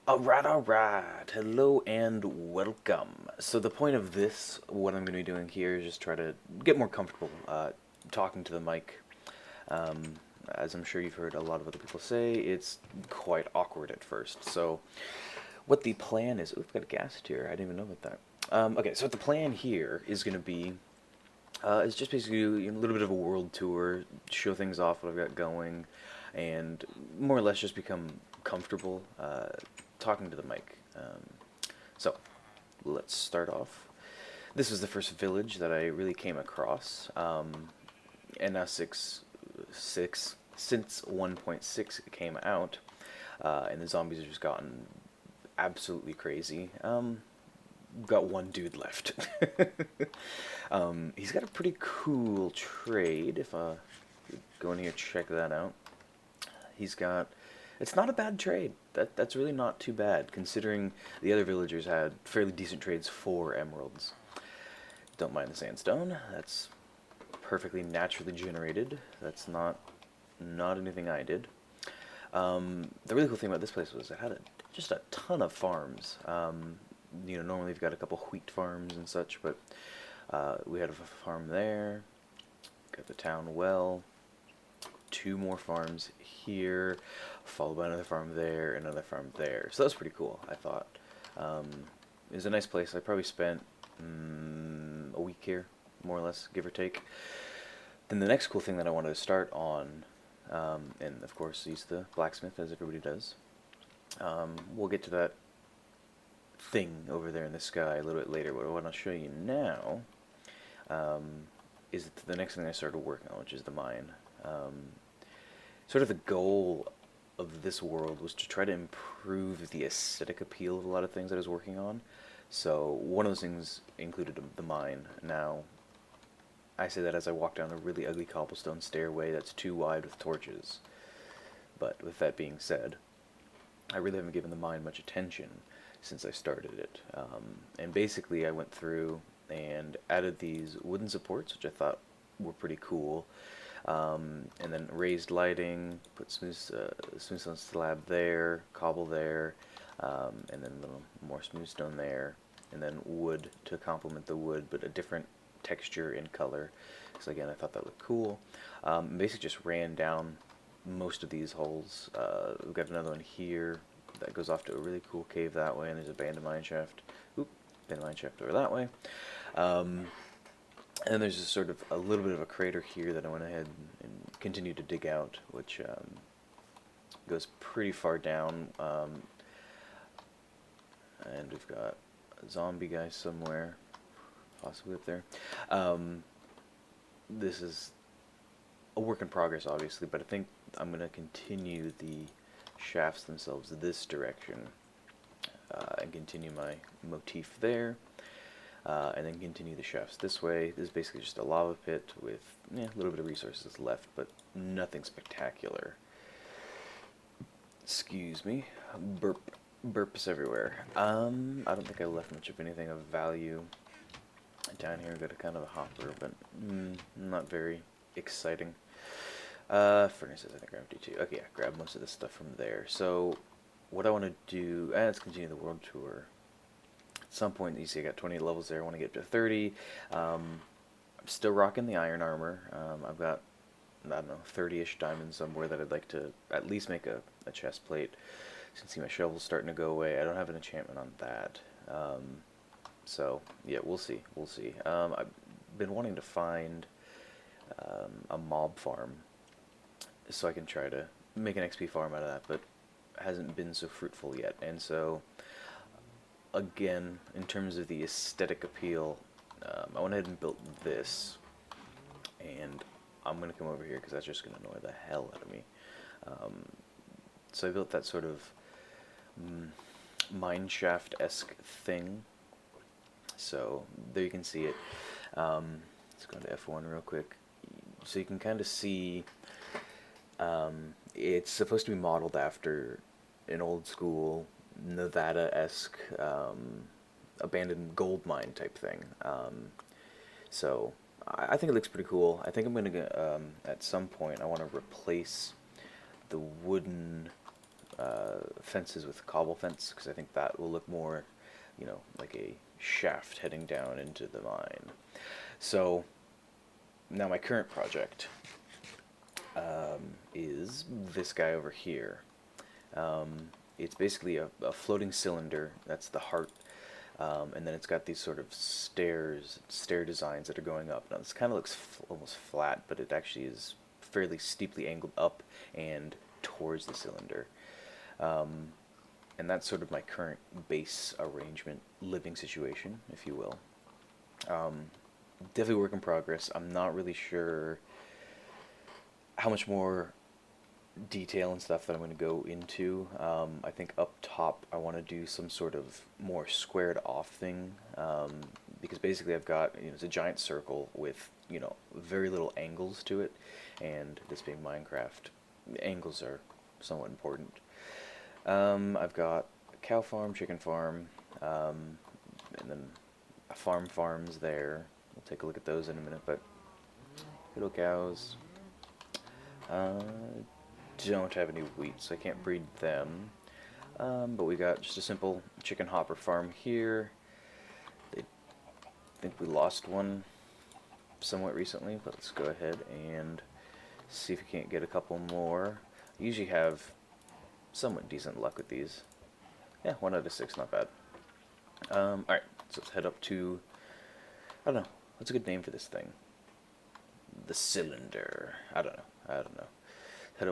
Alright. Hello and welcome. So the point of this, what I'm going to be doing here is just try to get more comfortable talking to the mic. Um, as I'm sure you've heard a lot of other people say, it's quite awkward at first. So what the plan is, ooh, we've got a guest here. I didn't even know about that. Okay, so what the plan here is going to be is just basically a little bit of a world tour, show things off what I've got going, and more or less just become comfortable talking to the mic. So let's start off. This was the first village that I really came across, and now six since 1.6 came out, and the zombies have just gotten absolutely crazy. Got one dude left. He's got a pretty cool trade. If go in here check that out, he's got. It's not a bad trade. That's really not too bad considering the other villagers had fairly decent trades for emeralds. Don't mind the sandstone. That's perfectly naturally generated. That's not anything I did. The really cool thing about this place was it had just a ton of farms. Normally you've got a couple wheat farms and such, but we had a farm there, got the town well, two more farms here, followed by another farm there, another farm there. So that was pretty cool, I thought. It was a nice place. I probably spent a week here, more or less, give or take. Then the next cool thing that I wanted to start on, and of course use the blacksmith as everybody does. We'll get to that thing over there in the sky a little bit later. But what I'll show you now is the next thing I started working on, which is the mine. Sort of the goal of this world was to try to improve the aesthetic appeal of a lot of things that I was working on. So one of those things included the mine. Now, I say that as I walk down a really ugly cobblestone stairway that's too wide with torches. But with that being said, I really haven't given the mine much attention since I started it. And basically I went through and added these wooden supports, which I thought were pretty cool. And then raised lighting, put smooth stone slab there, cobble there, and then a little more smooth stone there, and then wood to complement the wood, but a different texture and color. So again, I thought that looked cool. Basically just ran down most of these holes. We've got another one here that goes off to a really cool cave that way, and there's a banded mine shaft. Oop, banded mine shaft over that way. And then there's just sort of a little bit of a crater here that I went ahead and continued to dig out, which goes pretty far down. And we've got a zombie guy somewhere, possibly up there. This is a work in progress, obviously, but I think I'm going to continue the shafts themselves this direction and continue my motif there. And then continue the shafts this way. This is basically just a lava pit with a little bit of resources left, but nothing spectacular. Excuse me. Burps everywhere. I don't think I left much of anything of value down here. We've got a kind of a hopper, but not very exciting. Furnaces, I think I have to do too. Okay, yeah, grab most of this stuff from there. So, what I want to do, let's continue the world tour. At some point, you see I got 20 levels there. I want to get to 30. I'm still rocking the iron armor. I've got, I don't know, 30-ish diamonds somewhere that I'd like to at least make a chest plate. You can see my shovel's starting to go away. I don't have an enchantment on that. So, yeah, we'll see. We'll see. I've been wanting to find a mob farm so I can try to make an XP farm out of that, but hasn't been so fruitful yet. And so, again, in terms of the aesthetic appeal, I went ahead and built this, and I'm going to come over here because that's just going to annoy the hell out of me. So I built that sort of mineshaft-esque thing. So there you can see it. Let's go into F1 real quick. So you can kind of see it's supposed to be modeled after an old school Nevada-esque abandoned gold mine type thing. So I think it looks pretty cool. I think I'm gonna at some point I want to replace the wooden fences with cobble fence, because I think that will look more, you know, like a shaft heading down into the mine. So now my current project is this guy over here. It's basically a floating cylinder. That's the heart. And then it's got these sort of stair designs that are going up. Now this kind of looks almost flat, but it actually is fairly steeply angled up and towards the cylinder. And that's sort of my current base arrangement, living situation, if you will. Definitely work in progress. I'm not really sure how much more detail and stuff that I'm going to go into. I think up top I want to do some sort of more squared off thing, because basically I've got, you know, it's a giant circle with, you know, very little angles to it, and this being Minecraft, angles are somewhat important. I've got a cow farm, chicken farm, and then a farms there. We'll take a look at those in a minute, but little cows. Don't have any wheat, so I can't breed them. But we got just a simple chicken hopper farm here. I think we lost one somewhat recently, but let's go ahead and see if we can't get a couple more. I usually have somewhat decent luck with these. Yeah, 1 out of 6, not bad. Alright, so let's head up to, I don't know, what's a good name for this thing? The cylinder. I don't know. Head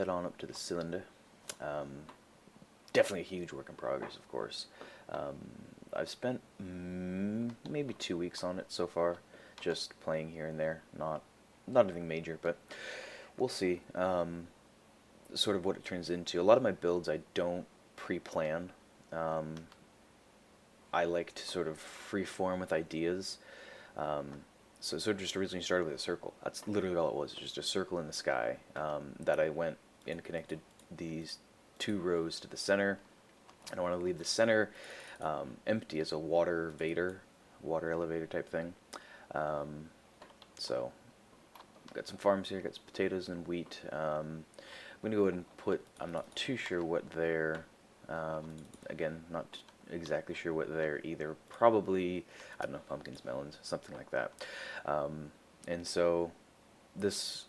on up to the cylinder. Definitely a huge work in progress, of course. I've spent maybe 2 weeks on it so far, just playing here and there. Not anything major, but we'll see. Sort of what it turns into. A lot of my builds I don't pre-plan. I like to sort of free-form with ideas. So sort of just originally started with a circle. That's literally all it was, just a circle in the sky, that I went and connected these 2 rows to the center. And I want to leave the center empty as a water elevator type thing. So got some farms here, got some potatoes and wheat. I'm going to go ahead and put, I'm not too sure what they're, again, not exactly sure what they're either. Probably, I don't know, pumpkins, melons, something like that. And so these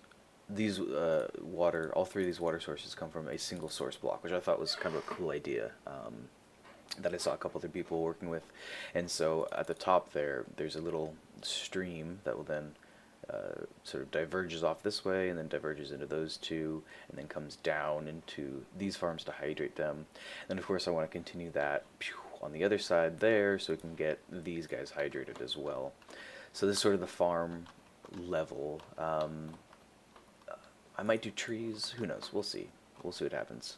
water, all 3 of these water sources come from a single source block, which I thought was kind of a cool idea, that I saw a couple other people working with. And so at the top there's a little stream that will then sort of diverges off this way and then diverges into those 2 and then comes down into these farms to hydrate them. And then of course I want to continue that on the other side there so we can get these guys hydrated as well. So this is sort of the farm level. I might do trees, who knows, we'll see what happens.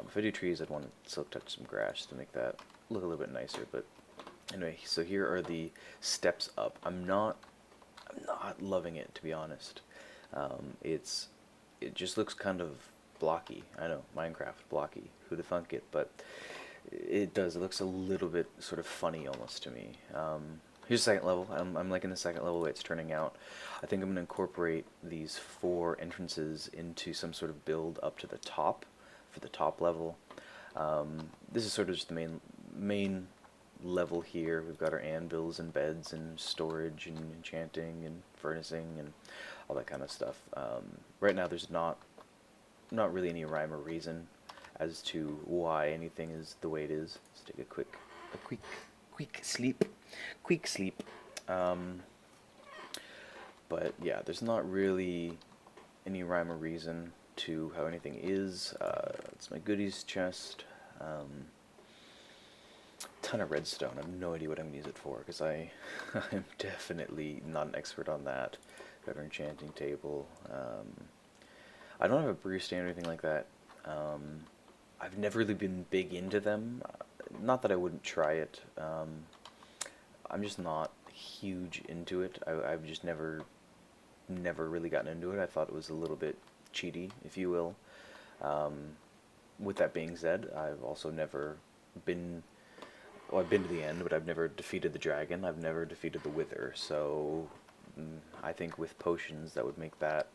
If I do trees, I'd want to silk touch some grass to make that look a little bit nicer. But anyway, so here are the steps up. I'm not loving it, to be honest. It just looks kind of blocky. I know, Minecraft blocky. Who'da thunk it? But it does. It looks a little bit sort of funny almost to me. Here's the second level. I'm liking the second level the way it's turning out. I think I'm going to incorporate these 4 entrances into some sort of build up to the top for the top level. This is sort of just the main level here. We've got our anvils and beds and storage and enchanting and furnacing and all that kind of stuff. Right now there's not really any rhyme or reason as to why anything is the way it is. Let's take a quick sleep. But yeah, there's not really any rhyme or reason to how anything is. It's my goodies chest. Ton of redstone. I have no idea what I'm going to use it for, because I'm definitely not an expert on that. Got our enchanting table. I don't have a brew stand or anything like that. I've never really been big into them. Not that I wouldn't try it. I'm just not huge into it. I've just never really gotten into it. I thought it was a little bit cheaty, if you will. With that being said, I've also never been, well, I've been to the end, but I've never defeated the dragon. I've never defeated the wither, so I think with potions that would make that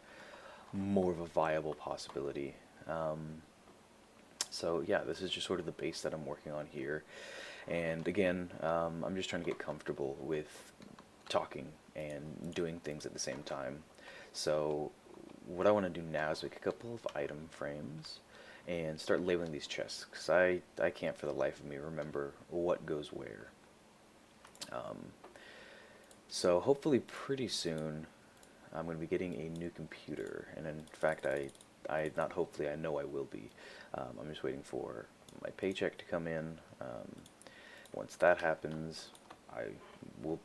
more of a viable possibility. So yeah, this is just sort of the base that I'm working on here. And again, I'm just trying to get comfortable with talking and doing things at the same time. So what I want to do now is make a couple of item frames and start labeling these chests, because I can't for the life of me remember what goes where. Um, so hopefully pretty soon I'm going to be getting a new computer, and in fact I not hopefully, I know I will be. I'm just waiting for my paycheck to come in. Once that happens, I will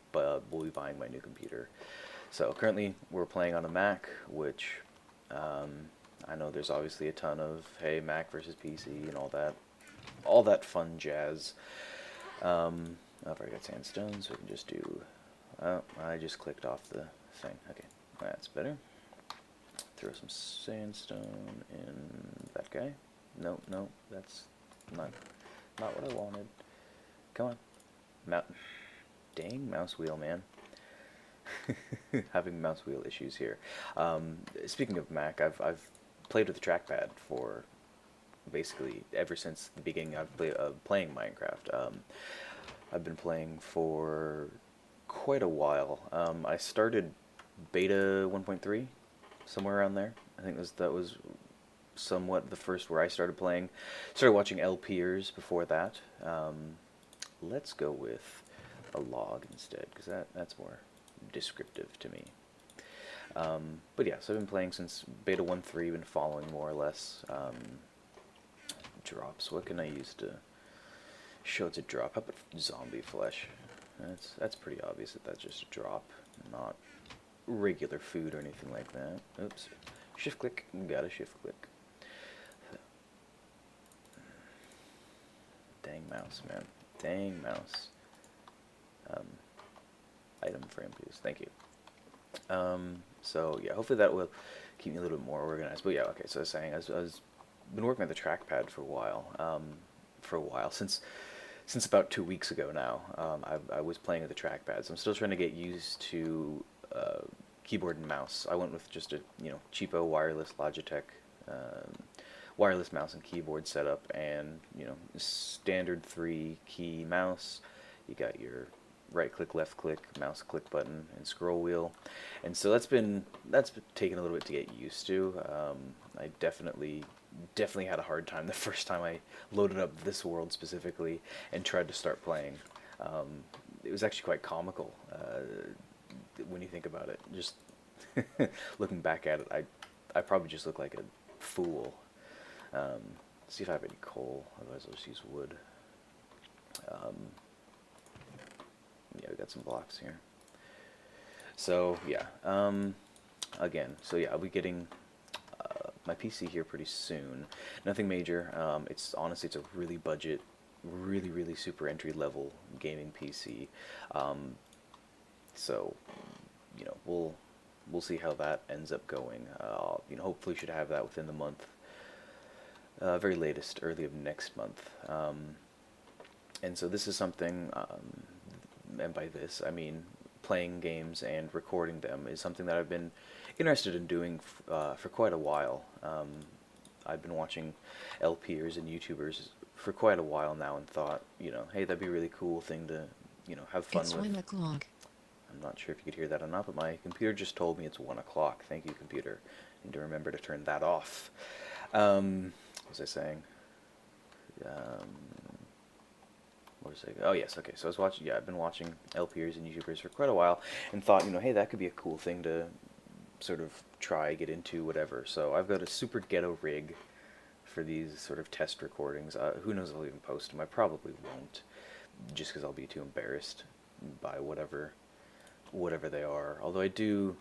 be buying my new computer. So currently we're playing on a Mac, which I know there's obviously a ton of, hey, Mac versus PC and all that fun jazz. I've already got sandstone, so we can just do. Oh, I just clicked off the thing. Okay, that's better. Throw some sandstone in that guy. No, no, that's not what I wanted. Come on, dang mouse wheel, man. Having mouse wheel issues here. Speaking of Mac, I've played with the trackpad for basically ever since the beginning of playing Minecraft. I've been playing for quite a while. I started beta 1.3, somewhere around there. I think that was somewhat the first where I started playing. Started watching LPers before that. Let's go with a log instead, because that's more descriptive to me. But yeah, so I've been playing since beta 1.3, been following more or less. Drops, what can I use to show it's a drop? How about zombie flesh? That's pretty obvious that that's just a drop, not regular food or anything like that. Oops. Shift click, got a shift click. Dang mouse, man. Dang mouse. Item frame, please. Thank you. So yeah, hopefully that will keep me a little bit more organized. But yeah, okay. So I was saying, I was been working on the trackpad for a while, since about 2 weeks ago now. I was playing with the trackpads. So I'm still trying to get used to keyboard and mouse. I went with just a cheapo wireless Logitech wireless mouse and keyboard setup, and standard 3-key mouse. You got your right click, left click, mouse click button, and scroll wheel, and so that's been taking a little bit to get used to. I definitely had a hard time the first time I loaded up this world specifically and tried to start playing. It was actually quite comical when you think about it. Just looking back at it, I probably just look like a fool. See if I have any coal, otherwise I'll just use wood. Yeah, we got some blocks here. So yeah, again, so yeah, I'll be getting my PC here pretty soon. Nothing major. It's honestly, it's a really budget, really super entry level gaming PC. So we'll see how that ends up going. Hopefully should have that within the month. Very latest, early of next month. And so this is something, and by this I mean playing games and recording them is something that I've been interested in doing for quite a while. I've been watching LPers and YouTubers for quite a while now and thought, hey, that'd be a really cool thing to, have fun It's with. 1 o'clock. I'm not sure if you could hear that or not, but my computer just told me it's 1 o'clock. Thank you, computer. I need to remember to turn that off. What was I saying? What was I? Oh yes, okay. So I was watching. Yeah, I've been watching LPers and YouTubers for quite a while, and thought, hey, that could be a cool thing to sort of try, get into, whatever. So I've got a super ghetto rig for these sort of test recordings. Who knows if I'll even post them? I probably won't, just because I'll be too embarrassed by whatever they are. Although I do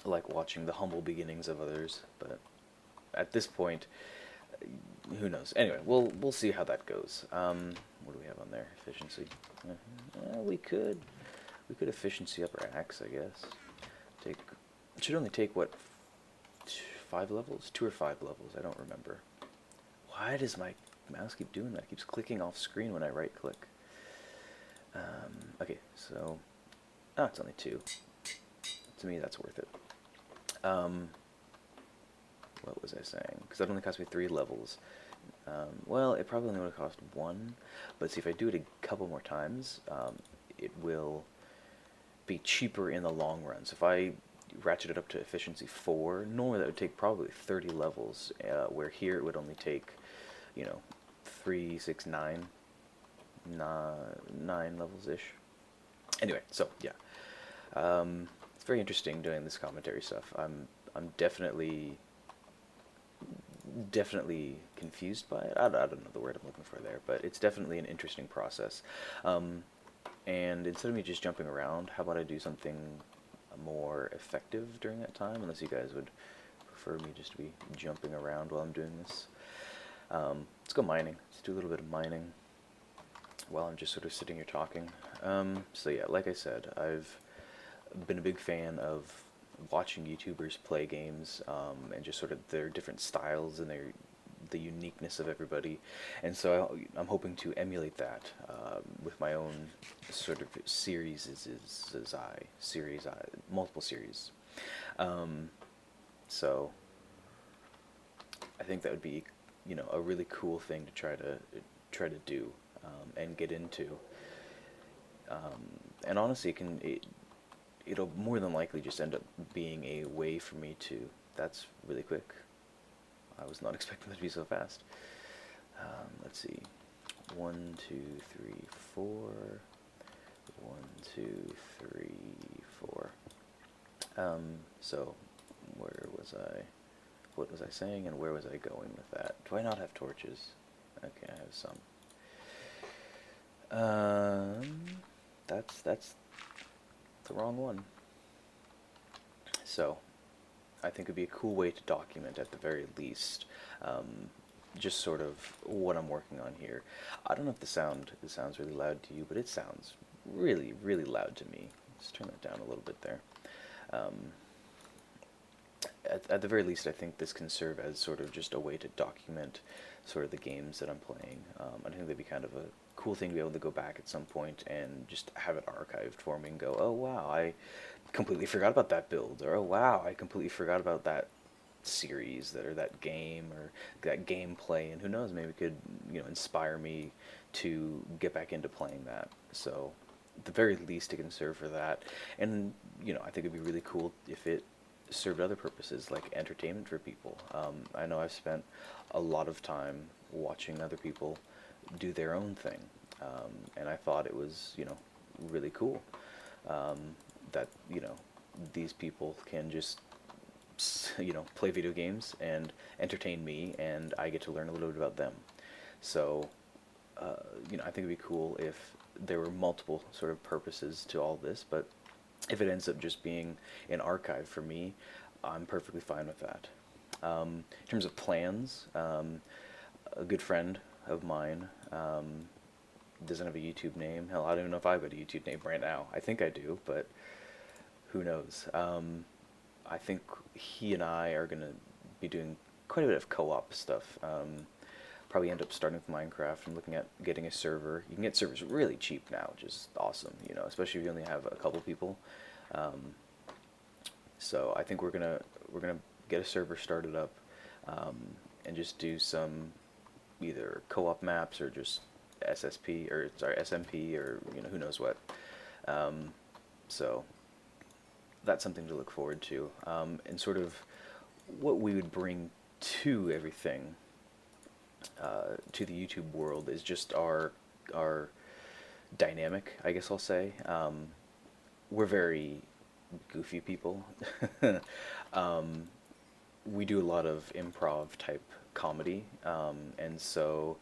like watching the humble beginnings of others, but at this point, who knows? Anyway, we'll see how that goes. What do we have on there? Efficiency. We could efficiency up our axe, I guess. It should only take what, 5 levels, 2 or 5 levels. I don't remember. Why does my mouse keep doing that? It keeps clicking off screen when I right click. Okay, so it's only 2. To me, that's worth it. What was I saying? Because that only cost me 3 levels. Well, it probably only would have cost one, but see, if I do it a couple more times, it will be cheaper in the long run. So if I ratchet it up to efficiency 4, normally that would take probably 30 levels, where here it would only take, you know, 3, 6, 9, 9 levels-ish. Anyway, so yeah. It's very interesting doing this commentary stuff. I'm definitely confused by it. I don't know the word I'm looking for there, but it's definitely an interesting process. And instead of me just jumping around, how about I do something more effective during that time? Unless you guys would prefer me just to be jumping around while I'm doing this. Let's go mining. Let's do a little bit of mining while I'm just sort of sitting here talking. So yeah, like I said, I've been a big fan of watching YouTubers play games, and just sort of their different styles and the uniqueness of everybody, and so I'm hoping to emulate that, with my own sort of multiple series. So I think that would be, a really cool thing to try to do, and get into. And honestly, it'll more than likely just end up being a way for me to. That's really quick. I was not expecting that to be so fast. Let's see. 1, 2, 3, 4. 1, 2, 3, 4. So, where was I? What was I saying, and where was I going with that? Do I not have torches? Okay, I have some. That's the wrong one. So, I think it'd be a cool way to document at the very least, just sort of what I'm working on here. I don't know if this sounds really loud to you, but it sounds really, really loud to me. Let's turn that down a little bit there. At the very least, I think this can serve as sort of just a way to document sort of the games that I'm playing. I think that'd be kind of a cool thing to be able to go back at some point and just have it archived for me and go, oh wow, I completely forgot about that build, or oh wow, I completely forgot about that series, or that game, or that gameplay, and who knows, maybe it could, inspire me to get back into playing that. So at the very least, it can serve for that. And I think it'd be really cool if it served other purposes, like entertainment for people. I know I've spent a lot of time watching other people do their own thing, and I thought it was, really cool, that these people can just play video games and entertain me, and I get to learn a little bit about them. So I think it'd be cool if there were multiple sort of purposes to all this, but if it ends up just being an archive for me, I'm perfectly fine with that. In terms of plans, a good friend of mine, doesn't have a YouTube name. Hell, I don't even know if I've got a YouTube name right now. I think I do, but who knows? I think he and I are going to be doing quite a bit of co-op stuff. Probably end up starting with Minecraft and looking at getting a server. You can get servers really cheap now, which is awesome, especially if you only have a couple people. So I think we're gonna get a server started up, and just do some either co-op maps or just SMP, or who knows what. So that's something to look forward to, and sort of what we would bring to everything, to the YouTube world, is just our dynamic, I guess I'll say. We're very goofy people. We do a lot of improv type comedy, and so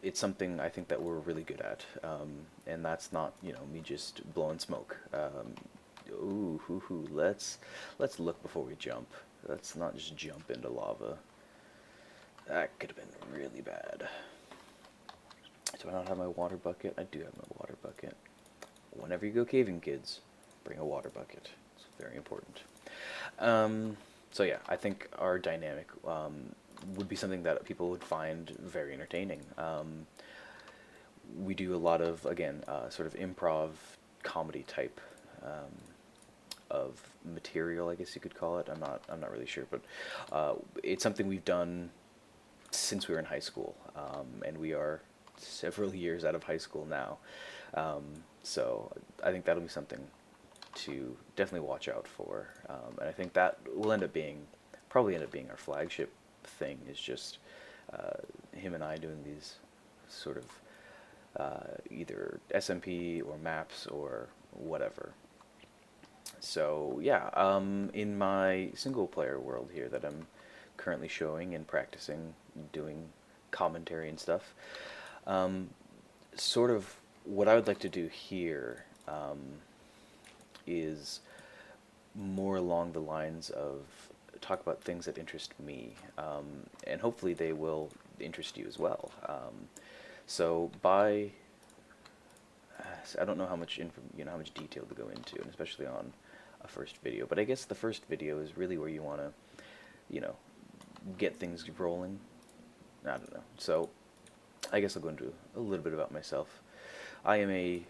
it's something I think that we're really good at, and that's not me just blowing smoke. Ooh, let's look before we jump. Let's not just jump into lava. That could have been really bad. Do I not have my water bucket? I do have my water bucket. Whenever you go caving, kids, bring a water bucket. It's very important. So yeah, I think our dynamic, would be something that people would find very entertaining. We do a lot of, again, sort of improv comedy type, of material, I guess you could call it. I'm not really sure, but it's something we've done since we were in high school, and we are several years out of high school now. Um, so I think that'll be something to definitely watch out for, and I think that will probably end up being our flagship thing. Is just him and I doing these sort of either SMP or maps or whatever. So yeah, in my single player world here that I'm currently showing and practicing, doing commentary and stuff, um, sort of what I would like to do here is more along the lines of talk about things that interest me, and hopefully they will interest you as well. So by I don't know how much how much detail to go into, and especially on a first video. But I guess the first video is really where you want to, you know, get things rolling. I don't know. So I guess I'll go into a little bit about myself. I am a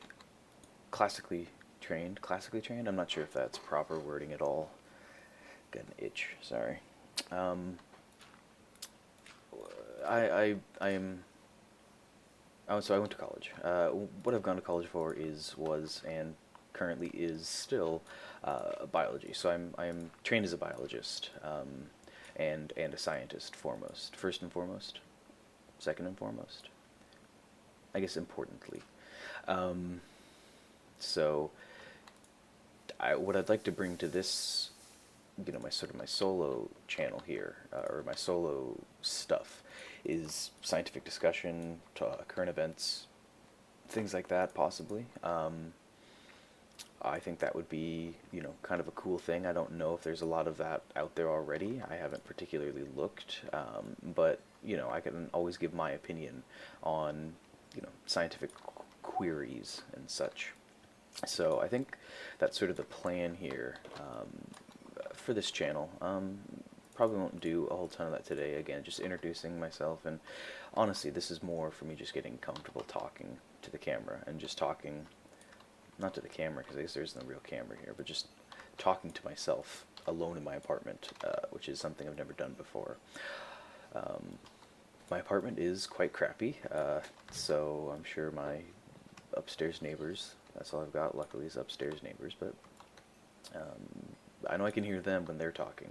classically trained. Classically trained. I'm not sure if that's proper wording at all. Got an itch. Sorry. Um, I am. Oh, so I went to college. What I've gone to college for was and currently is still biology. So I am trained as a biologist, and a scientist foremost, first and foremost, second and foremost. I guess importantly. Um, so what I'd like to bring to this, my sort of my solo channel here, or my solo stuff, is scientific discussion, current events, things like that, possibly. I think that would be, kind of a cool thing. I don't know if there's a lot of that out there already. I haven't particularly looked, but, I can always give my opinion on, scientific queries and such. So I think that's sort of the plan here, for this channel. Probably won't do a whole ton of that today. Again, just introducing myself, and honestly, this is more for me just getting comfortable talking to the camera and just talking, not to the camera because I guess there's no real camera here, but just talking to myself alone in my apartment, which is something I've never done before. My apartment is quite crappy, so I'm sure my upstairs neighbors, that's all I've got, luckily, is upstairs neighbors, but I know I can hear them when they're talking,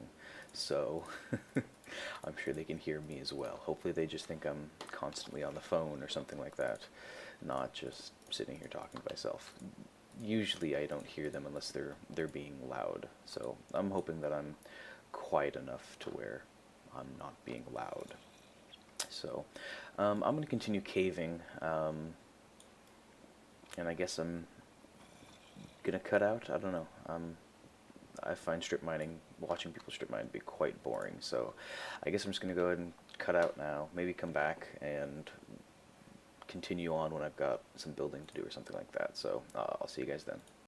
so I'm sure they can hear me as well. Hopefully they just think I'm constantly on the phone or something like that, not just sitting here talking to myself. Usually I don't hear them unless they're being loud, so I'm hoping that I'm quiet enough to where I'm not being loud. So I'm going to continue caving, and I guess I'm going to cut out, I don't know. I find watching people strip mine to be quite boring, so I guess I'm just going to go ahead and cut out now, maybe come back and continue on when I've got some building to do or something like that. So I'll see you guys then.